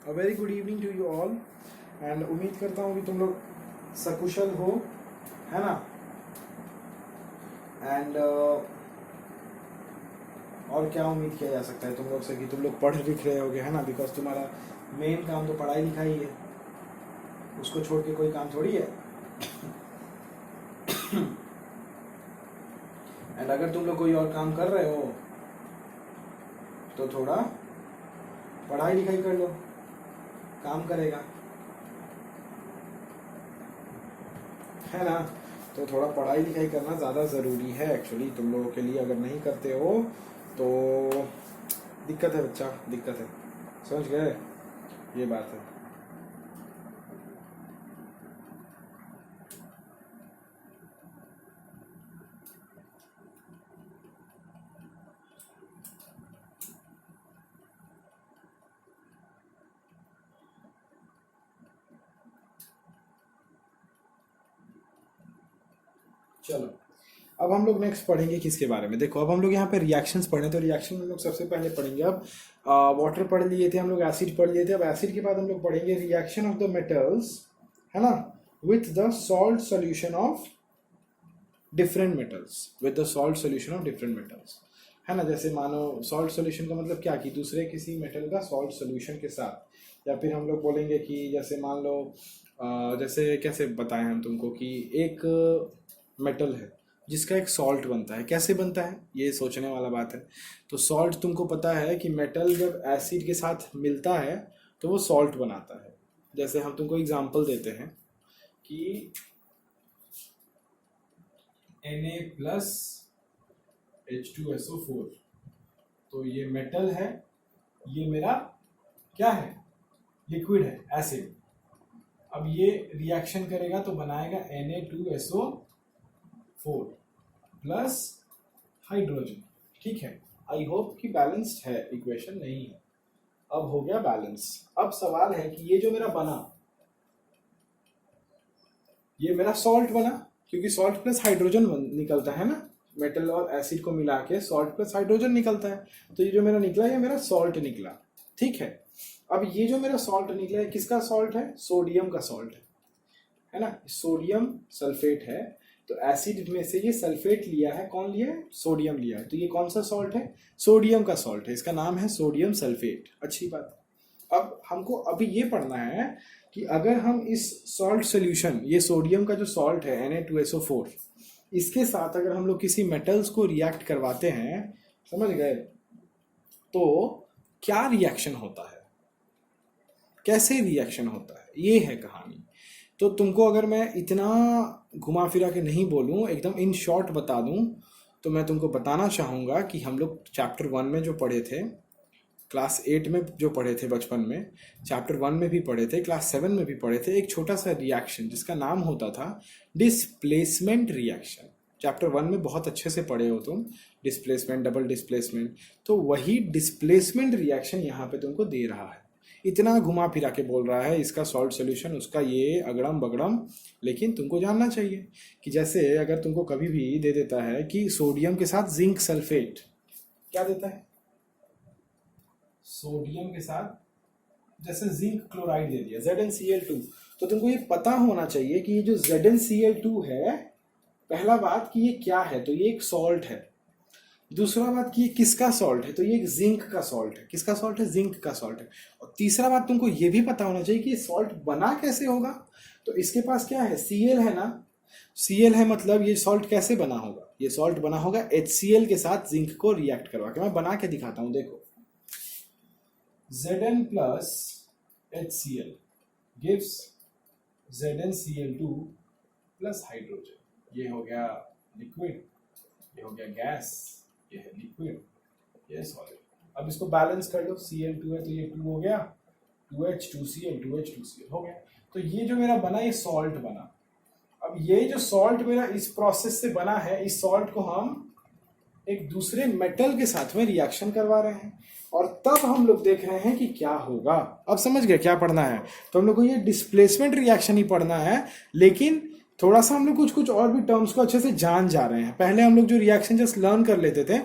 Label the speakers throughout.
Speaker 1: A very good evening to you all and उम्मीद करता हूँ कि तुम लोग सकुशल हो, है ना। एंड और क्या उम्मीद किया जा सकता है तुम लोग से कि तुम लोग पढ़ लिख रहे होगे, है ना, बिकॉज तुम्हारा मेन काम तो पढ़ाई लिखाई है, उसको छोड़ के कोई काम थोड़ी है। एंड अगर तुम लोग कोई और काम कर रहे हो तो थोड़ा पढ़ाई लिखाई कर लो, काम करेगा, है ना। तो थोड़ा पढ़ाई लिखाई करना ज़्यादा ज़रूरी है एक्चुअली तुम लोगों के लिए। अगर नहीं करते हो तो दिक्कत है बच्चा, दिक्कत है, समझ गए, ये बात है। चलो अब हम लोग नेक्स्ट पढ़ेंगे किसके बारे में। देखो अब हम लोग यहाँ पे रिएक्शंस पढ़े, तो रिएक्शन हम लोग सबसे पहले पढ़ेंगे। अब वाटर पढ़ लिए थे हम लोग, एसिड पढ़ लिए थे। अब एसिड के बाद हम लोग पढ़ेंगे रिएक्शन ऑफ द मेटल्स, है ना, with the salt solution of different metals, with the salt solution of different metals, है ना। जैसे मानो सॉल्ट सोल्यूशन का मतलब क्या, कि दूसरे किसी मेटल का सॉल्ट सोल्यूशन के साथ, या फिर हम लोग बोलेंगे कि जैसे मान लो जैसे कैसे बताएं हम तुमको कि एक मेटल है जिसका एक सॉल्ट बनता है। कैसे बनता है ये सोचने वाला बात है। तो सॉल्ट तुमको पता है कि मेटल जब एसिड के साथ मिलता है तो वो सॉल्ट बनाता है। जैसे हम तुमको एग्जांपल देते हैं कि Na+H2SO4, तो ये मेटल है, ये मेरा क्या है, लिक्विड है, एसिड। अब ये रिएक्शन करेगा तो बनाएगा Na2SO4 प्लस हाइड्रोजन, ठीक है। आई होप कि बैलेंस्ड है, इक्वेशन नहीं है। अब हो गया बैलेंस। अब सवाल है कि ये जो मेरा बना, ये मेरा सॉल्ट बना, क्योंकि सॉल्ट प्लस हाइड्रोजन निकलता है ना, मेटल और एसिड को मिला के सॉल्ट प्लस हाइड्रोजन निकलता है। तो ये जो मेरा निकला, ये मेरा सॉल्ट निकला, ठीक है। अब ये जो मेरा सॉल्ट निकला है, किसका सॉल्ट है, सोडियम का सॉल्ट है ना, सोडियम सल्फेट है। तो एसिड में से ये सल्फेट लिया है, कौन लिया है, सोडियम लिया है। तो ये कौन सा सॉल्ट है, सोडियम का सॉल्ट है, इसका नाम है सोडियम सल्फेट। अच्छी बात है। अब हमको अभी ये पढ़ना है कि अगर हम इस सॉल्ट सोल्यूशन, ये सोडियम का जो सॉल्ट है Na2SO4, इसके साथ अगर हम लोग किसी मेटल्स को रिएक्ट करवाते हैं, समझ गए, तो क्या रिएक्शन होता है, कैसे रिएक्शन होता है, ये है कहानी। तो तुमको अगर मैं इतना घुमा फिरा के नहीं बोलूं, एकदम इन शॉर्ट बता दूं, तो मैं तुमको बताना चाहूँगा कि हम लोग चैप्टर 1 में जो पढ़े थे, क्लास 8 में जो पढ़े थे बचपन में, चैप्टर 1 में भी पढ़े थे, क्लास 7 में भी पढ़े थे, एक छोटा सा रिएक्शन जिसका नाम होता था डिस्प्लेसमेंट रिएक्शन। चैप्टर 1 में बहुत अच्छे से पढ़े हो तुम, डिस्प्लेसमेंट, डबल डिस्प्लेसमेंट। तो वही डिस्प्लेसमेंट रिएक्शन यहाँ पे तुमको दे रहा है। इतना घुमा फिरा के बोल रहा है, इसका सॉल्ट सोल्यूशन, उसका ये अगड़म बगड़म। लेकिन तुमको जानना चाहिए कि जैसे अगर तुमको कभी भी दे देता है कि सोडियम के साथ जिंक सल्फेट, क्या देता है, सोडियम के साथ जैसे जिंक क्लोराइड दे दिया, ZnCl2, तो तुमको ये पता होना चाहिए कि ये जो ZnCl2 है, पहला बात कि ये क्या है, तो ये एक सॉल्ट है। दूसरा बात कि ये किसका सॉल्ट है, तो ये एक जिंक का सॉल्ट है। किसका सॉल्ट है, जिंक का सॉल्ट है। और तीसरा बात तुमको ये भी पता होना चाहिए कि ये सॉल्ट बना कैसे होगा। तो इसके पास क्या है, Cl है ना, Cl है, मतलब ये सॉल्ट कैसे बना होगा, ये सॉल्ट बना होगा HCl के साथ जिंक को रिएक्ट करवा के। मैं बना के दिखाता हूँ, देखो, Zn plus HCl gives ZnCl2 plus hydrogen. ये हो गया लिक्विड, ये हो गया गैस, ये है लिक्विड, ये सॉलिड। अब इसको बैलेंस कर लो, Cl2 है तो ये 2 हो गया, 2H2Cl, 2H2Cl हो गया। तो ये जो मेरा बना, ये सॉल्ट बना। अब ये जो सॉल्ट मेरा इस प्रोसेस से बना है, इस सॉल्ट को हम एक दूसरे मेटल के साथ में रिएक्शन करवा रहे हैं, और तब हम लोग देख रहे हैं कि क्या होगा। अब समझ गए क्या पढ़ना है। तो हम लोग को ये डिस्प्लेसमेंट रिएक्शन ही पढ़ना है, लेकिन थोड़ा सा हम लोग कुछ कुछ और भी टर्म्स को अच्छे से जान जा रहे हैं। पहले हम लोग जो रिएक्शन जस्ट लर्न कर लेते थे,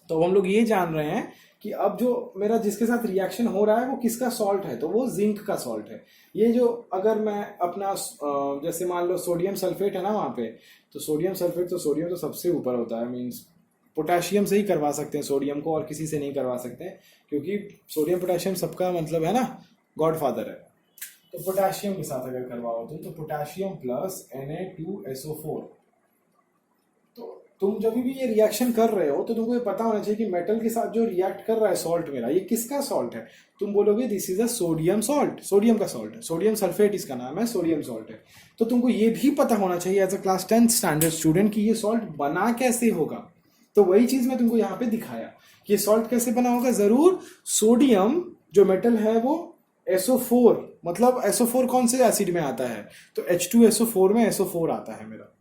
Speaker 1: तो हम लोग ये जान रहे हैं कि कि अब जो मेरा जिसके साथ रिएक्शन हो रहा है वो किसका सॉल्ट है, तो वो जिंक का सॉल्ट है। ये जो अगर मैं अपना जैसे मान लो सोडियम सल्फेट है ना वहाँ पे, तो सोडियम सल्फेट, तो सोडियम तो सबसे ऊपर होता है, मीन्स पोटेशियम से ही करवा सकते हैं सोडियम को, और किसी से नहीं करवा सकते हैं, क्योंकि सोडियम पोटेशियम सबका मतलब है ना गॉडफादर है। तो पोटेशियम के साथ अगर करवाओ तो पोटेशियम प्लस Na2SO4। तो तुम जब भी ये रिएक्शन कर रहे हो तो तुमको ये पता होना चाहिए कि मेटल के साथ जो रिएक्ट कर रहा है सॉल्ट मेरा, ये किसका सॉल्ट है। तुम बोलोगे this is a sodium salt, sodium का सॉल्ट है, सोडियम सल्फेट इसका नाम है, सोडियम सॉल्ट है। तो तुमको ये भी पता होना चाहिए as a class 10 standard student कि ये सॉल्ट बना कैसे होगा। तो वही चीज मैं तुमको यहाँ पे दिखाया कि ये सॉल्ट कैसे बना होगा। जरूर सोडियम जो मेटल है वो SO4, मतलब SO4 कौन से एसिड में आता है, तो H2SO4 में SO4 आता है मेरा,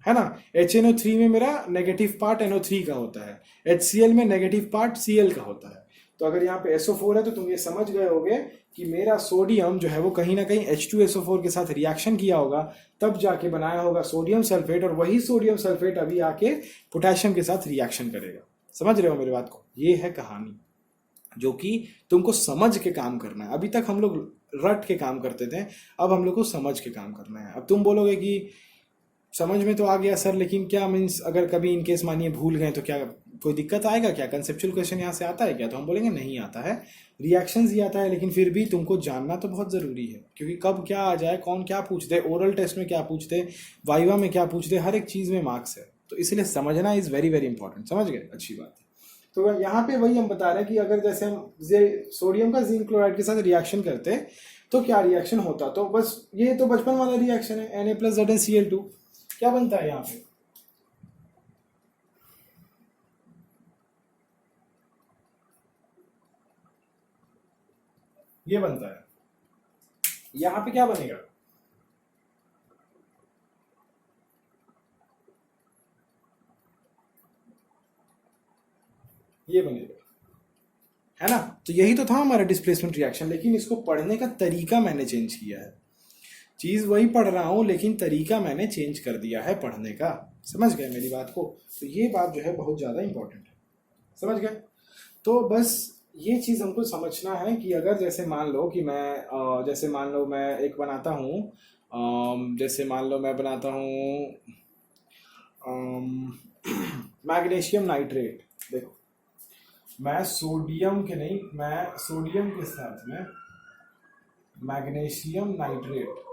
Speaker 1: है ना। HNO3 में मेरा नेगेटिव पार्ट NO3 का होता है, HCl में नेगेटिव पार्ट Cl का होता है। तो अगर यहाँ पे SO4 है तो तुम ये समझ गए होगे कि मेरा सोडियम जो है वो कहीं ना कहीं H2SO4 के साथ रिएक्शन किया होगा, तब जाके बनाया होगा सोडियम सल्फेट, और वही सोडियम सल्फेट अभी आके पोटेशियम के साथ रिएक्शन करेगा। समझ रहे हो मेरी बात को। ये है कहानी जो कि तुमको समझ के काम करना है। अभी तक हम लोग रट के काम करते थे, अब हम लोग को समझ के काम करना है। अब तुम बोलोगे कि समझ में तो आ गया सर, लेकिन क्या मीन्स अगर कभी इनकेस मानिए भूल गए तो क्या कोई दिक्कत आएगा क्या, कंसेप्चुअल क्वेश्चन यहाँ से आता है क्या, तो हम बोलेंगे नहीं आता है, रिएक्शंस ही आता है। लेकिन फिर भी तुमको जानना तो बहुत ज़रूरी है, क्योंकि कब क्या आ जाए, कौन क्या पूछते, ओरल टेस्ट में क्या पूछते, वाइवा में क्या पूछते, हर एक चीज़ में मार्क्स है। तो इसलिए समझना इज़ वेरी वेरी इंपॉर्टेंट। समझ गए, अच्छी बात है। तो यहाँ पे वही हम बता रहे हैं कि अगर जैसे हम सोडियम का जिंक क्लोराइड के साथ रिएक्शन करते तो क्या रिएक्शन होता। तो बस ये तो बचपन वाला रिएक्शन है, Na+ZnCl2। क्या बनता है यहाँ पे, ये बनता है। यहाँ पे क्या बनेगा, ये बनेगा, है ना। तो यही तो था हमारा डिस्प्लेसमेंट रिएक्शन, लेकिन इसको पढ़ने का तरीका मैंने चेंज किया है। चीज वही पढ़ रहा हूँ लेकिन तरीका मैंने चेंज कर दिया है पढ़ने का। समझ गए मेरी बात को। तो ये बात जो है बहुत ज्यादा इंपॉर्टेंट है। समझ गए। तो बस ये चीज हमको समझना है कि अगर जैसे मान लो कि मैं जैसे मान लो मैं एक बनाता हूँ, जैसे मान लो मैं बनाता हूँ मैग्नीशियम नाइट्रेट। देखो मैं सोडियम के नहीं, मैं सोडियम के साथ में मैग्नीशियम नाइट्रेट,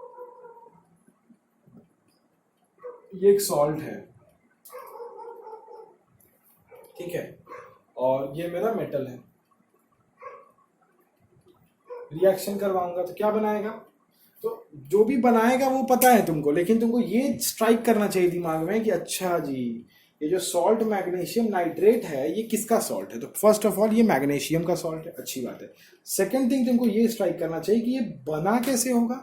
Speaker 1: ये एक सॉल्ट है, ठीक है, और ये मेरा मेटल है। रिएक्शन करवाऊंगा तो क्या बनाएगा, तो जो भी बनाएगा वो पता है तुमको, लेकिन तुमको ये स्ट्राइक करना चाहिए दिमाग में कि अच्छा जी ये जो सॉल्ट मैग्नीशियम नाइट्रेट है ये किसका सॉल्ट है। तो फर्स्ट ऑफ ऑल ये मैग्नीशियम का सॉल्ट है, अच्छी बात है। सेकेंड थिंग तुमको ये स्ट्राइक करना चाहिए कि ये बना कैसे होगा।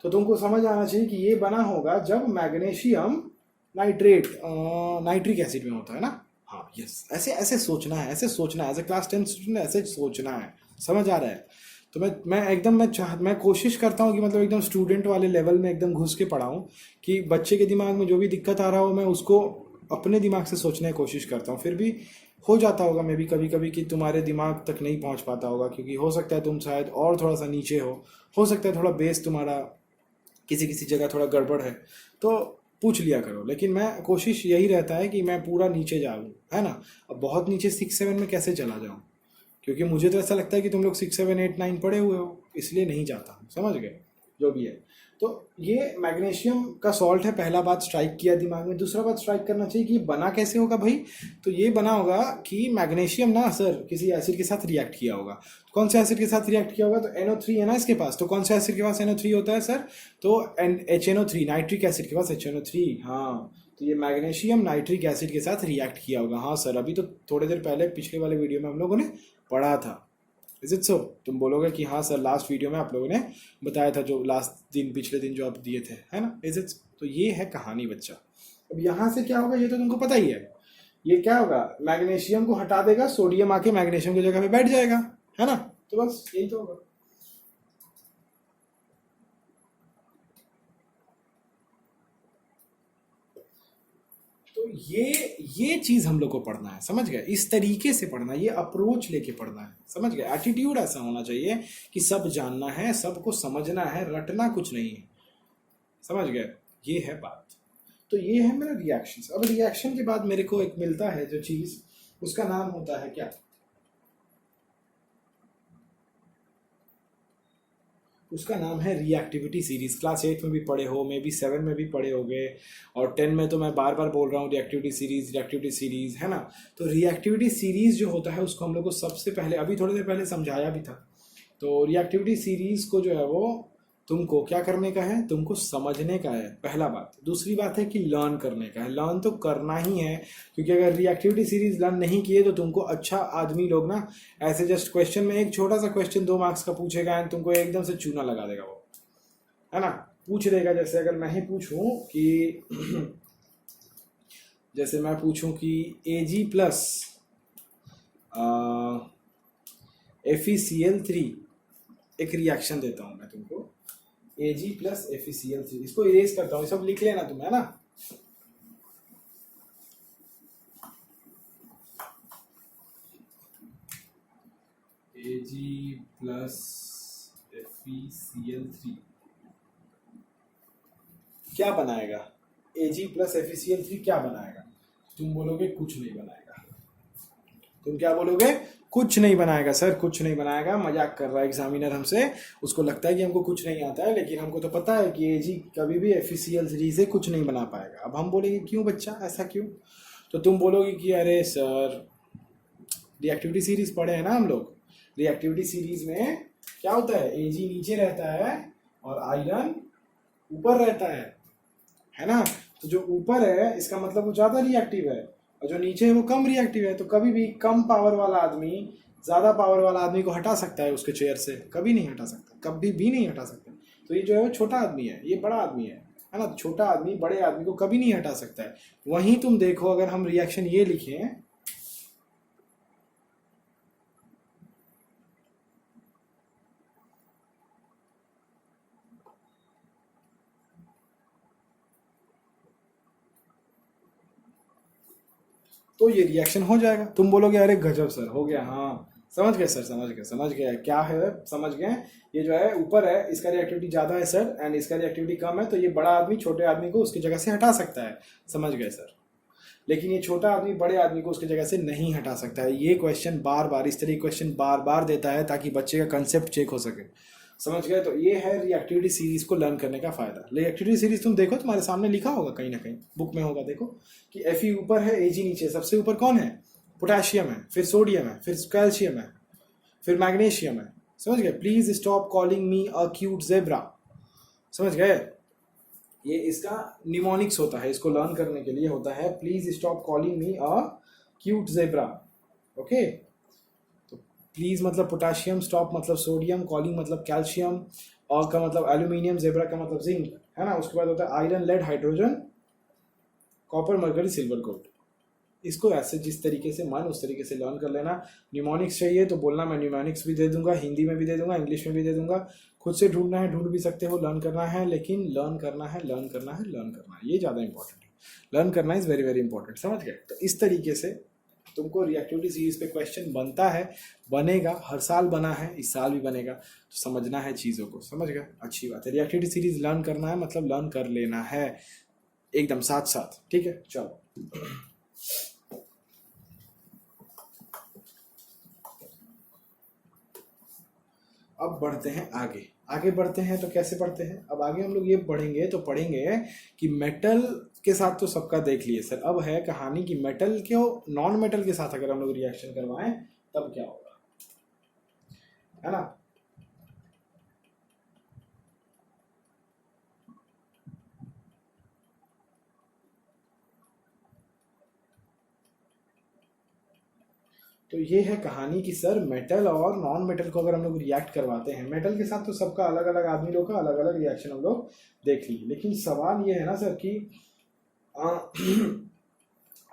Speaker 1: तो तुमको समझ आना चाहिए कि ये बना होगा जब मैग्नीशियम नाइट्रेट नाइट्रिक एसिड में होता है ना। हाँ यस, ऐसे ऐसे सोचना है, ऐसे सोचना है, एज ए क्लास 10 स्टूडेंट ऐसे सोचना है। समझ आ रहा है। तो मैं कोशिश करता हूँ कि मतलब एकदम स्टूडेंट वाले लेवल में एकदम घुस के पढ़ाऊँ, कि बच्चे के दिमाग में जो भी दिक्कत आ रहा हो मैं उसको अपने दिमाग से सोचने की कोशिश करता हूँ। फिर भी हो जाता होगा मे भी कभी कभी कि तुम्हारे दिमाग तक नहीं पहुँच पाता होगा, क्योंकि हो सकता है तुम शायद और थोड़ा सा नीचे हो सकता है थोड़ा बेस तुम्हारा किसी किसी जगह थोड़ा गड़बड़ है, तो पूछ लिया करो। लेकिन मैं कोशिश यही रहता है कि मैं पूरा नीचे जाऊँ, है ना। अब बहुत नीचे 6-7 में कैसे चला जाऊँ, क्योंकि मुझे तो ऐसा लगता है कि तुम लोग 6-7-8-9 पढ़े हुए हो, इसलिए नहीं जाता। समझ गए जो भी है। तो ये मैग्नीशियम का सॉल्ट है, पहला बात स्ट्राइक किया दिमाग में। दूसरा बात स्ट्राइक करना चाहिए कि बना कैसे होगा भाई। तो ये बना होगा कि मैग्नीशियम ना सर किसी एसिड के साथ रिएक्ट किया होगा। कौन से एसिड के साथ रिएक्ट किया होगा, तो NO3 है ना इसके पास, तो कौन से एसिड के पास NO3 होता है सर, तो HNO3 नाइट्रिक एसिड के पास HNO3। हाँ, तो ये मैग्नीशियम नाइट्रिक एसिड के साथ रिएक्ट किया होगा। हाँ सर, अभी तो थोड़ी देर पहले पिछले वाले वीडियो में हम लोगों ने पढ़ा था। Is it so. तुम बोलोगे कि हाँ सर लास्ट वीडियो में आप लोगों ने बताया था, जो लास्ट दिन पिछले दिन जो आप दिए थे, है ना। Is it. तो ये है कहानी बच्चा। अब यहाँ से क्या होगा ये तो तुमको पता ही है। ये क्या होगा, मैग्नीशियम को हटा देगा, सोडियम आके मैग्नीशियम की जगह पे बैठ जाएगा, है ना। तो बस यही तो होगा। तो तो ये चीज हम लोग को पढ़ना है, समझ गए? इस तरीके से पढ़ना है, ये अप्रोच लेके पढ़ना है, समझ गए? एटीट्यूड ऐसा होना चाहिए कि सब जानना है, सबको समझना है, रटना कुछ नहीं है, समझ गए? ये है बात। तो ये है मेरा रिएक्शन। अब रिएक्शन के बाद मेरे को एक मिलता है जो चीज, उसका नाम होता है क्या? उसका नाम है रिएक्टिविटी सीरीज। क्लास 8 में भी पढ़े हो, मे बी 7 में भी पढ़े होगे, और 10 में तो मैं बार बार बोल रहा हूँ रिएक्टिविटी सीरीज, है ना? तो रिएक्टिविटी सीरीज जो होता है उसको हम लोग को सबसे पहले, अभी थोड़ी देर पहले समझाया भी था। तो रिएक्टिविटी सीरीज को जो है वो तुमको क्या करने का है? तुमको समझने का है, पहला बात। दूसरी बात है कि लर्न करने का है। लर्न तो करना ही है, क्योंकि अगर रिएक्टिविटी सीरीज लर्न नहीं किए तो तुमको अच्छा आदमी लोग ना ऐसे जस्ट क्वेश्चन में, एक छोटा सा क्वेश्चन 2 मार्क्स का पूछेगा एंड तुमको एकदम से चूना लगा देगा वो, है ना? पूछ देगा। जैसे अगर मैं ही पूछूं कि जैसे मैं पूछूं कि Ag प्लस FeCl3, एक रिएक्शन देता हूं मैं तुमको, Ag प्लस FeCl3, इसको इरेज करता हूँ, सब लिख लेना तुम, है ना? Ag प्लस FeCl3 क्या बनाएगा? Ag प्लस FeCl3 क्या बनाएगा? तुम बोलोगे कुछ नहीं बनाएगा। तुम क्या बोलोगे? कुछ नहीं बनाएगा सर, कुछ नहीं बनाएगा। मजाक कर रहा है एग्जामिनर हमसे, उसको लगता है कि हमको कुछ नहीं आता है, लेकिन हमको तो पता है कि Ag कभी भी FeCl3 से कुछ नहीं बना पाएगा। अब हम बोलेंगे क्यों बच्चा, ऐसा क्यों? तो तुम बोलोगे कि अरे सर रिएक्टिविटी सीरीज पढ़े हैं ना हम लोग, रिएक्टिविटी सीरीज में क्या होता है? Ag नीचे रहता है और आयरन ऊपर रहता है ना? तो जो ऊपर है इसका मतलब वो ज्यादा रिएक्टिव है, और जो नीचे है वो कम रिएक्टिव है। तो कभी भी कम पावर वाला आदमी ज्यादा पावर वाला आदमी को हटा सकता है उसके चेयर से? कभी नहीं हटा सकता, कभी भी नहीं हटा सकता। तो ये जो है वो छोटा आदमी है, ये बड़ा आदमी है ना? छोटा आदमी बड़े आदमी को कभी नहीं हटा सकता है। वहीं तुम देखो, अगर हम रिएक्शन ये लिखें, तो ये रिएक्शन हो जाएगा। तुम बोलोगे अरे गजब सर, हो गया। हाँ समझ गए सर, समझ गए क्या है, समझ गए। ये जो है ऊपर है, इसका रिएक्टिविटी ज्यादा है सर, एंड इसका रिएक्टिविटी कम है, तो ये बड़ा आदमी छोटे आदमी को उसकी जगह से हटा सकता है, समझ गए सर। लेकिन ये छोटा आदमी बड़े आदमी को उसकी जगह से नहीं हटा सकता है। ये क्वेश्चन बार बार, इस तरह क्वेश्चन बार बार देता है ताकि बच्चे का कंसेप्ट चेक हो सके, समझ गए? तो ये है रिएक्टिविटी सीरीज को लर्न करने का फायदा। रिएक्टिविटी सीरीज तुम देखो, तुम्हारे सामने लिखा होगा कहीं ना कहीं बुक में होगा, देखो कि Fe ऊपर है, Ag नीचे। सबसे ऊपर कौन है? पोटेशियम है, फिर सोडियम है, फिर कैल्शियम है, फिर मैग्नीशियम है, समझ गए? Please stop calling me a cute zebra, समझ गए? ये इसका निमोनिक्स होता है, इसको लर्न करने के लिए होता है please stop calling me a cute zebra. Okay, please मतलब पोटेशियम, स्टॉप मतलब सोडियम, कॉलिंग मतलब कैल्शियम, और का मतलब एल्यूमिनियम, जेब्रा का मतलब जिंक, है ना? उसके बाद होता है iron, lead, hydrogen, copper, mercury, silver, gold. इसको ऐसे जिस तरीके से मन उस तरीके से लर्न कर लेना। न्यूमोनिक्स चाहिए तो बोलना, मैं न्यूमोनिक्स भी दे दूंगा, हिंदी में भी दे दूंगा, इंग्लिश में भी दे दूंगा। खुद से ढूंढना है ढूंढ भी सकते हो, लर्न करना है, लेकिन लर्न करना है, ये ज़्यादा इंपॉर्टेंट है। लर्न करना इज़ वेरी वेरी इंपॉर्टेंट, समझ गए? तो इस तरीके से तुमको रिएक्टिविटी सीरीज पे क्वेश्चन बनता है, बनेगा, हर साल बना है, इस साल भी बनेगा। तो समझना है चीज़ों को, समझ गए? अच्छी बात है। रिएक्टिविटी सीरीज लर्न करना है मतलब लर्न कर लेना है एकदम साथ साथ, ठीक है? चलो अब बढ़ते हैं आगे। आगे बढ़ते हैं तो कैसे बढ़ते हैं? अब आगे हम लोग ये बढ़ेंगे तो पढ़ेंगे कि मेटल के साथ तो सबका देख लिए सर, अब है कहानी कि मेटल के नॉन मेटल के साथ अगर हम लोग रिएक्शन करवाएं तब क्या होगा, है ना? तो ये है कहानी कि सर मेटल और नॉन मेटल को अगर हम लोग रिएक्ट करवाते हैं, मेटल के साथ तो सबका अलग अलग आदमी लोग का अलग अलग रिएक्शन हम लोग देख लिए, लेकिन सवाल ये है ना सर कि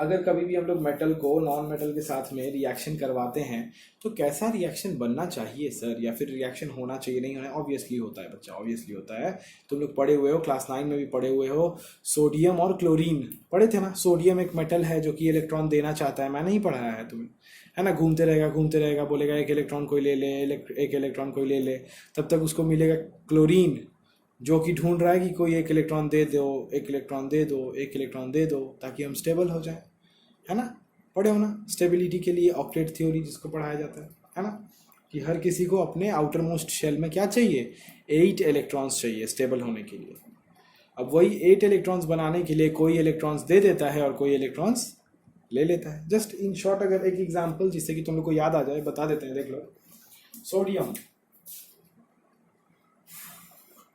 Speaker 1: अगर कभी भी हम लोग मेटल को नॉन मेटल के साथ में रिएक्शन करवाते हैं तो कैसा रिएक्शन बनना चाहिए सर, या फिर रिएक्शन होना चाहिए नहीं होना? ऑब्वियसली होता है बच्चा, ऑब्वियसली होता है। तुम लोग पढ़े हुए हो, क्लास 9 में भी पढ़े हुए हो, सोडियम और क्लोरीन पढ़े थे ना। सोडियम एक मेटल है जो कि इलेक्ट्रॉन देना चाहता है, मैंने ही पढ़ाया है तुम्हें, है ना। घूमते रहेगा, बोलेगा एक इलेक्ट्रॉन कोई ले ले, एक इलेक्ट्रॉन कोई ले ले, तब तक उसको मिलेगा क्लोरीन, जो कि ढूंढ रहा है कि कोई एक इलेक्ट्रॉन दे दो, एक इलेक्ट्रॉन दे दो, एक इलेक्ट्रॉन दे दो, ताकि हम स्टेबल हो जाए, है ना। पढ़े हो ना स्टेबिलिटी के लिए ऑक्टेट थ्योरी जिसको पढ़ाया जाता है ना, कि हर किसी को अपने आउटर मोस्ट शेल में क्या चाहिए, 8 इलेक्ट्रॉन्स चाहिए स्टेबल होने के लिए। अब वही 8 इलेक्ट्रॉन्स बनाने के लिए कोई इलेक्ट्रॉन्स दे देता है और कोई इलेक्ट्रॉन्स ले लेता है। जस्ट इन शॉर्ट अगर एक एग्जाम्पल जिससे कि तुम लोग को याद आ जाए बता देते हैं, देख लो। सोडियम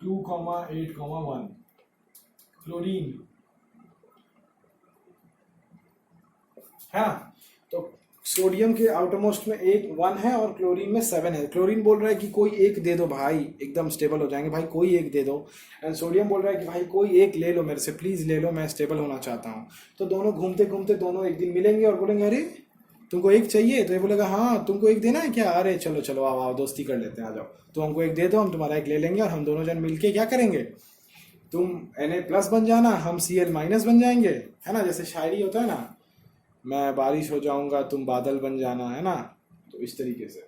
Speaker 1: 2,8,1, क्लोरीन, हाँ। तो सोडियम के आउटरमोस्ट में 1 है और क्लोरीन में 7 है। क्लोरीन बोल रहा है कि कोई एक दे दो भाई, एकदम स्टेबल हो जाएंगे भाई, कोई एक दे दो। एंड सोडियम बोल रहा है कि भाई कोई एक ले लो मेरे से, प्लीज ले लो, मैं स्टेबल होना चाहता हूँ। तो दोनों घूमते घूमते दोनों एक दिन मिलेंगे और बोलेंगे अरे तुमको एक चाहिए, तो ये बोलेगा हाँ तुमको एक देना है क्या, अरे चलो चलो आओ आओ दोस्ती कर लेते हैं, आ जाओ, तो हमको एक दे दो, हम तुम्हारा एक ले लेंगे और हम दोनों जन मिलके क्या करेंगे, तुम Na+ बन जाना, हम Cl- बन जाएंगे, है ना। जैसे शायरी होता है ना, मैं बारिश हो जाऊंगा तुम बादल बन जाना, है ना। तो इस तरीके से,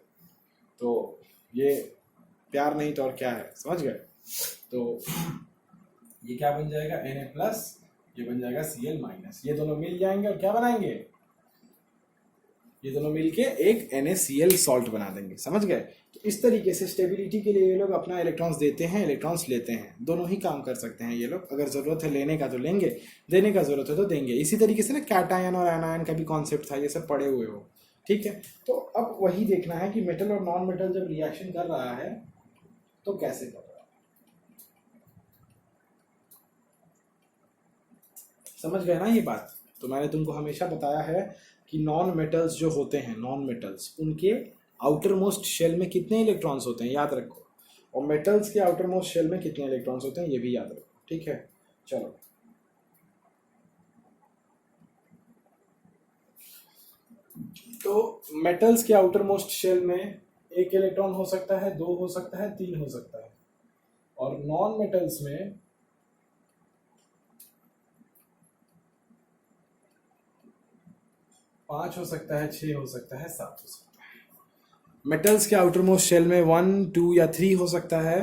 Speaker 1: तो ये प्यार नहीं तो और क्या है, समझ गए। तो ये क्या बन जाएगा, Na+, ये बन जाएगा Cl-, ये दोनों मिल जाएंगे और क्या बनाएंगे, ये दोनों मिलके एक NaCl सॉल्ट बना देंगे, समझ गए। तो इस तरीके से स्टेबिलिटी के लिए ये लोग अपना इलेक्ट्रॉन्स देते हैं, इलेक्ट्रॉन्स लेते हैं, दोनों ही काम कर सकते हैं ये लोग। अगर जरूरत है लेने का तो लेंगे, देने का जरूरत है तो देंगे। इसी तरीके से ना कैटायन और एनायन का भी कॉन्सेप्ट था, ये सब पढ़े हुए हो, ठीक है। तो अब वही देखना है कि मेटल और नॉन मेटल जब रिएक्शन कर रहा है तो कैसे कर रहा है, समझ गए ना ये बात। तो मैंने तुमको हमेशा बताया है कि नॉन मेटल्स जो होते हैं, नॉन मेटल्स, उनके आउटर मोस्ट शेल में कितने इलेक्ट्रॉन्स होते हैं याद रखो, और मेटल्स के आउटर मोस्ट शेल में कितने इलेक्ट्रॉन्स होते हैं ये भी याद रखो, ठीक है। चलो तो मेटल्स के आउटर मोस्ट शेल में 1 इलेक्ट्रॉन हो सकता है, 2 हो सकता है, 3 हो सकता है, और नॉन मेटल्स में 5 हो सकता है, 6 हो सकता है, 7 हो सकता है। मेटल्स के आउटर मोस्ट शेल में 1, 2 या 3 हो सकता है,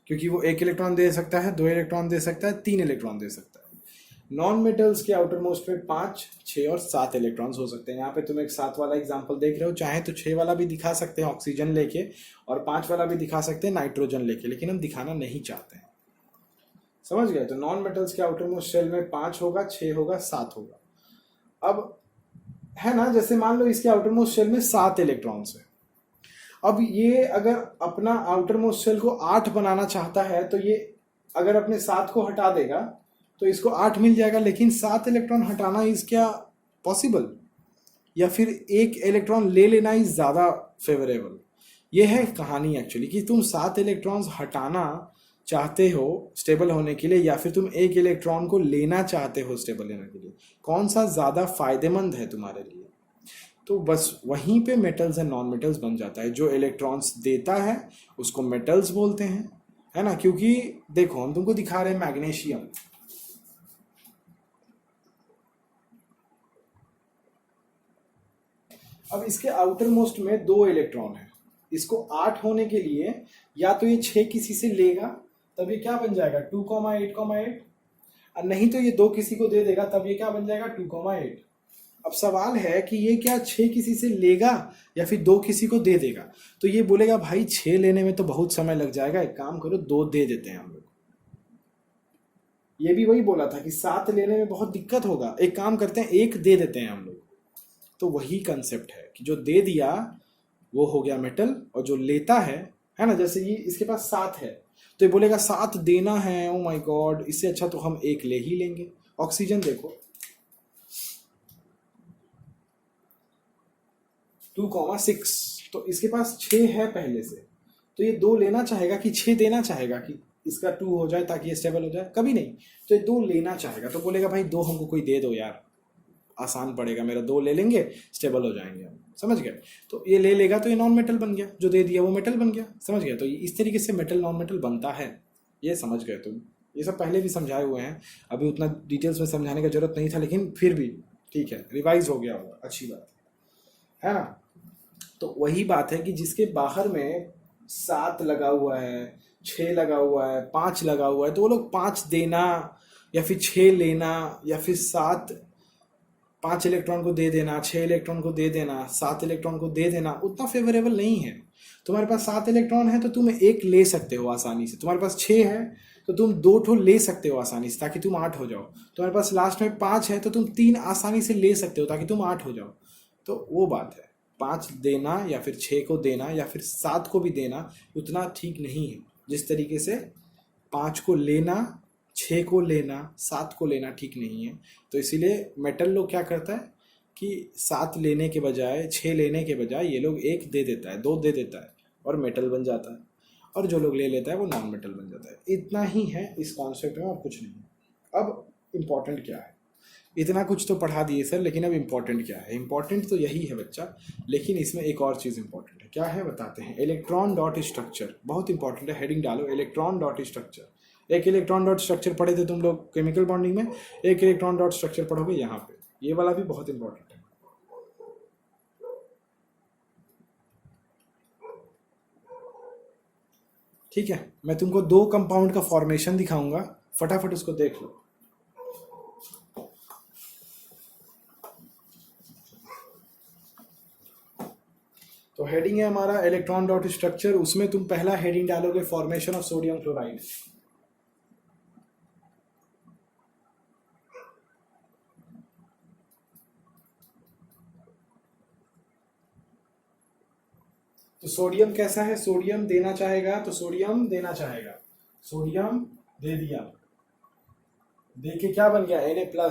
Speaker 1: क्योंकि वो 1 इलेक्ट्रॉन दे सकता है, 2 इलेक्ट्रॉन दे सकता है, 3 इलेक्ट्रॉन दे सकता है। नॉन मेटल्स के आउटर मोस्ट में 5, 6 और 7 इलेक्ट्रॉन्स हो सकते हैं। यहाँ पे तुम एक 7 वाला एग्जाम्पल देख रहे हो, चाहे तो 6 वाला भी दिखा सकते हैं ऑक्सीजन लेके, और 5 वाला भी दिखा सकते हैं नाइट्रोजन लेके, लेकिन हम दिखाना नहीं चाहते हैं, समझ गए। तो नॉन मेटल्स के आउटर मोस्ट शेल में 5 होगा, 6 होगा, 7 होगा। अब है ना, जैसे मान लो इसके आउटर मोस्ट शेल में 7 इलेक्ट्रॉन्स है। अब ये अगर अपना आउटर मोस्ट शेल को 8 बनाना चाहता है तो ये अगर अपने 7 को हटा देगा तो इसको 8 मिल जाएगा, लेकिन 7 इलेक्ट्रॉन हटाना इज क्या पॉसिबल, या फिर 1 इलेक्ट्रॉन ले लेना इज ज्यादा फेवरेबल। ये है कहानी एक्चुअली, कि तुम 7 इलेक्ट्रॉन्स हटाना चाहते हो स्टेबल होने के लिए, या फिर तुम 1 इलेक्ट्रॉन को लेना चाहते हो स्टेबल होने के लिए, कौन सा ज्यादा फायदेमंद है तुम्हारे लिए। तो बस वहीं पे मेटल्स एंड नॉन मेटल्स बन जाता है। जो इलेक्ट्रॉन्स देता है उसको मेटल्स बोलते हैं, है ना। क्योंकि देखो हम तुमको दिखा रहे हैं मैग्नीशियम, अब इसके आउटर मोस्ट में 2 इलेक्ट्रॉन है, इसको 8 होने के लिए या तो ये 6 किसी से लेगा, तब ये क्या बन जाएगा 2,8,8, और नहीं तो ये 2 किसी को दे देगा, तब ये क्या बन जाएगा 2,8। अब सवाल है कि ये क्या 6 किसी से लेगा या फिर 2 किसी को दे देगा। तो ये बोलेगा भाई 6 लेने में तो बहुत समय लग जाएगा, एक काम करो 2 दे देते हैं हम लोग। ये भी वही बोला था कि 7 लेने में बहुत दिक्कत होगा, एक काम करते हैं 1 दे देते हैं हम लोग। तो वही कंसेप्ट है कि जो दे दिया वो हो गया मेटल, और जो लेता है ना, जैसे ये इसके पास 7 है तो ये बोलेगा 7 देना है, ओ माय गॉड, इससे अच्छा तो हम 1 ले ही लेंगे। ऑक्सीजन देखो 2,6, तो इसके पास 6 है पहले से, तो ये 2 लेना चाहेगा कि 6 देना चाहेगा कि इसका 2 हो जाए ताकि ये स्टेबल हो जाए, कभी नहीं। तो ये 2 लेना चाहेगा, तो बोलेगा भाई 2 हमको कोई दे दो यार, आसान पड़ेगा मेरा, 2 ले लेंगे स्टेबल हो जाएंगे हम, समझ गए। तो ये ले लेगा तो ये नॉन मेटल बन गया, जो दे दिया वो मेटल बन गया, समझ गए। तो इस तरीके से मेटल नॉन मेटल बनता है, ये समझ गए तुम। ये सब पहले भी समझाए हुए हैं, अभी उतना डिटेल्स में समझाने का जरूरत नहीं था, लेकिन फिर भी ठीक है, रिवाइज हो गया होगा, अच्छी बात है ना। तो वही बात है कि जिसके बाहर में 7 लगा हुआ है, 6 लगा हुआ है, 5 लगा हुआ है, तो वो लोग 5 देना या फिर 6 लेना या फिर 7, 5 इलेक्ट्रॉन को दे देना, 6 इलेक्ट्रॉन को दे देना, 7 इलेक्ट्रॉन को दे देना उतना फेवरेबल नहीं है। तुम्हारे पास 7 इलेक्ट्रॉन है तो तुम 1 ले सकते हो आसानी से, तुम्हारे पास 6 है तो तुम 2 ठो ले सकते हो आसानी से ताकि तुम 8 हो जाओ, तुम्हारे पास लास्ट में 5 है तो तुम 3 आसानी से ले सकते हो ताकि तुम 8 हो जाओ। तो वो बात है, 5 देना या फिर 6 को देना या फिर 7 को भी देना उतना ठीक नहीं है, जिस तरीके से 5 को लेना, 6 को लेना, 7 को लेना ठीक नहीं है। तो इसीलिए मेटल लोग क्या करता है कि 7 लेने के बजाय, 6 लेने के बजाय ये लोग 1 दे देता है, 2 दे देता है और मेटल बन जाता है, और जो लोग ले लेता है वो नॉन मेटल बन जाता है। इतना ही है इस कॉन्सेप्ट में और कुछ नहीं। अब इम्पॉर्टेंट क्या है, इतना कुछ तो पढ़ा दिए सर, लेकिन अब इम्पॉर्टेंट क्या है। इम्पॉर्टेंट तो यही है बच्चा, लेकिन इसमें एक और चीज़ इम्पॉर्टेंट है, क्या है बताते हैं। इलेक्ट्रॉन डॉट स्ट्रक्चर बहुत इंपॉर्टेंट है, हेडिंग डालो इलेक्ट्रॉन डॉट स्ट्रक्चर। एक इलेक्ट्रॉन डॉट स्ट्रक्चर पढ़े थे तुम लोग केमिकल बॉन्डिंग में, एक इलेक्ट्रॉन डॉट स्ट्रक्चर पढ़ोगे यहाँ पे, ये वाला भी बहुत इंपॉर्टेंट है। ठीक है, मैं तुमको 2 कंपाउंड का फॉर्मेशन दिखाऊंगा, फटाफट उसको देख लो। तो हेडिंग है हमारा इलेक्ट्रॉन डॉट स्ट्रक्चर, उसमें तुम पहला हेडिंग डालोगे फॉर्मेशन ऑफ सोडियम क्लोराइड। तो सोडियम कैसा है, सोडियम देना चाहेगा तो सोडियम देना चाहेगा, सोडियम दे दिया, दे के क्या बन गया Na+,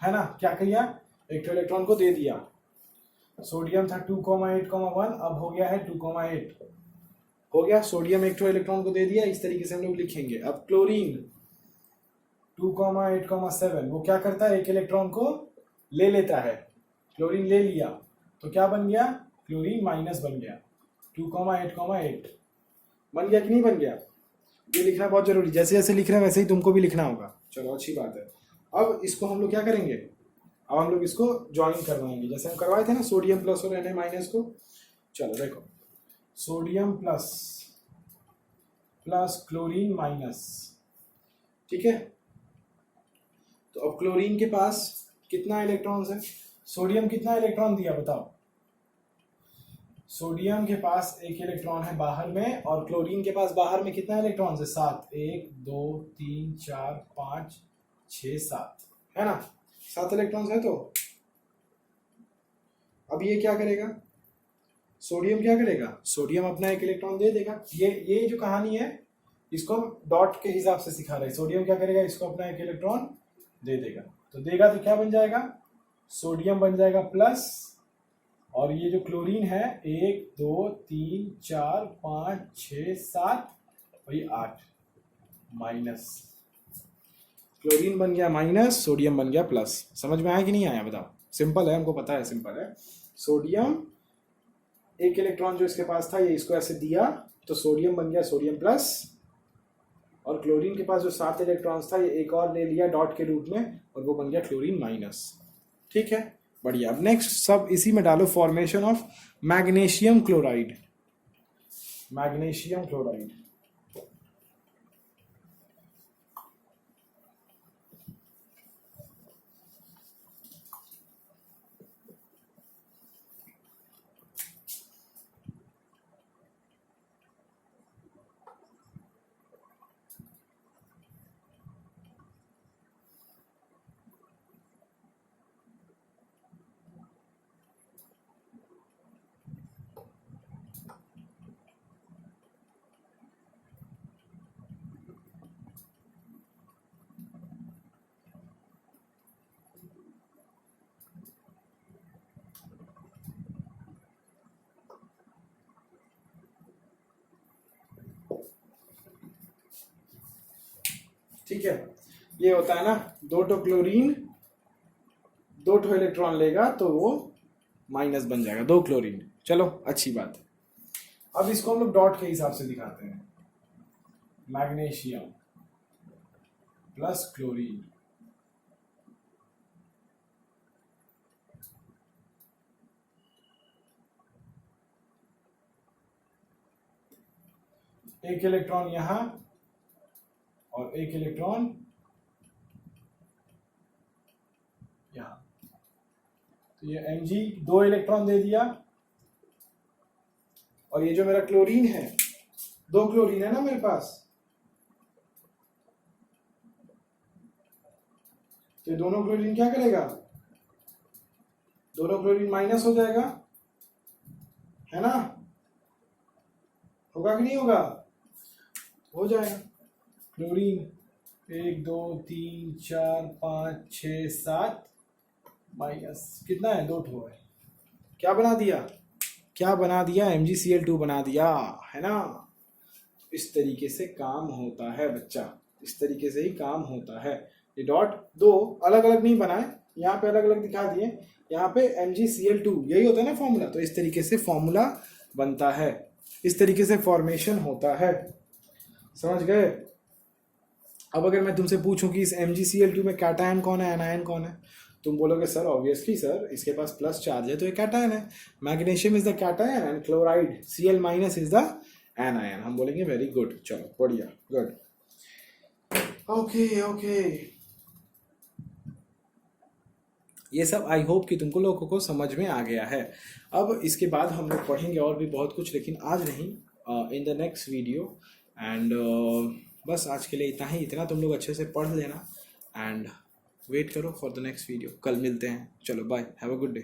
Speaker 1: है ना। क्या किया, एक इलेक्ट्रॉन को दे दिया, सोडियम था 2,8,1, अब हो गया है 2,8, हो गया। सोडियम एक इलेक्ट्रॉन को दे दिया, इस तरीके से हम लोग लिखेंगे। अब क्लोरीन 2,8,7, वो क्या करता है, एक इलेक्ट्रॉन को ले लेता है, क्लोरीन ले लिया तो क्या बन गया, क्लोरीन माइनस बन गया, 2,8,8 बन गया कि नहीं बन गया। ये लिखना बहुत जरूरी, जैसे जैसे लिख रहे हैं वैसे ही तुमको भी लिखना होगा। चलो अच्छी बात है। अब इसको हम लोग क्या करेंगे, अब हम लोग इसको ज्वाइन करवाएंगे, जैसे हम करवाए थे ना सोडियम प्लस और Na- को। चलो देखो, sodium plus plus chlorine minus, ठीक है। तो अब क्लोरीन के पास कितना इलेक्ट्रॉन्स है, सोडियम कितना इलेक्ट्रॉन दिया बताओ। सोडियम के पास 1 इलेक्ट्रॉन है बाहर में, और क्लोरीन के पास बाहर में कितना इलेक्ट्रॉन है, 7, 1 2 3 4 5 6 7, है ना, 7 इलेक्ट्रॉन्स है। तो अब ये क्या करेगा, सोडियम क्या करेगा, सोडियम अपना 1 इलेक्ट्रॉन दे देगा। ये जो कहानी है इसको हम डॉट के हिसाब से सिखा रहे हैं। सोडियम क्या करेगा, इसको अपना 1 इलेक्ट्रॉन दे देगा, तो देगा तो क्या बन जाएगा, सोडियम बन जाएगा प्लस, और ये जो क्लोरीन है 1 2 3 4 5 6 7 और ये 8 माइनस, क्लोरीन बन गया माइनस, सोडियम बन गया प्लस। समझ में आया कि नहीं आया बताओ। सिंपल है, हमको पता है सिंपल है। सोडियम 1 इलेक्ट्रॉन जो इसके पास था ये इसको ऐसे दिया तो सोडियम बन गया सोडियम प्लस, और क्लोरीन के पास जो 7 इलेक्ट्रॉन्स था ये एक और ले लिया डॉट के रूप में और वो बन गया क्लोरीन माइनस। ठीक है, बढ़िया। अब नेक्स्ट सब इसी में डालो, formation of magnesium chloride. Magnesium chloride ठीक है, ये होता है ना 2 क्लोरीन 2 ठो इलेक्ट्रॉन लेगा तो वो माइनस बन जाएगा, 2 क्लोरीन। चलो अच्छी बात है। अब इसको हम लोग डॉट के हिसाब से दिखाते हैं, मैग्नीशियम प्लस क्लोरीन, एक इलेक्ट्रॉन यहां और एक इलेक्ट्रॉन यहां, तो ये Mg 2 इलेक्ट्रॉन दे दिया। और ये जो मेरा क्लोरीन है, 2 क्लोरीन है ना मेरे पास, तो ये दोनों क्लोरीन क्या करेगा, दोनों क्लोरीन माइनस हो जाएगा, है ना, होगा कि नहीं होगा, हो जाएगा। क्लोरीन 1 2 3 4 5 6 7 माइनस कितना है, 2 ठो है। क्या बना दिया, क्या बना दिया, MgCl2 बना दिया, है ना। इस तरीके से काम होता है बच्चा, इस तरीके से ही काम होता है। ये डॉट 2 अलग अलग नहीं बनाए, यहाँ पे अलग अलग दिखा दिए, यहाँ पे MgCl2 यही होता है ना फॉर्मूला, तो इस तरीके से फॉर्मूला बनता है, इस तरीके से फॉर्मेशन होता है, समझ गए। अब अगर मैं तुमसे पूछूं कि इस MgCl2 में कैटायन कौन है, एनायन कौन है, तुम बोलोगे सर ऑब्वियसली सर इसके पास प्लस चार्ज है तो ये कैटायन है, magnesium is the cation and chloride Cl minus is the anion. हम बोलेंगे वेरी गुड, चलो बढ़िया, गुड, ओके ओके। ये सब आई होप कि तुमको लोगों को समझ में आ गया है। अब इसके बाद हम लोग पढ़ेंगे और भी बहुत कुछ, लेकिन आज नहीं, in the next video. And बस आज के लिए इतना ही, इतना तुम लोग अच्छे से पढ़ लेना एंड वेट करो फॉर द नेक्स्ट वीडियो। कल मिलते हैं, चलो bye, have a good day.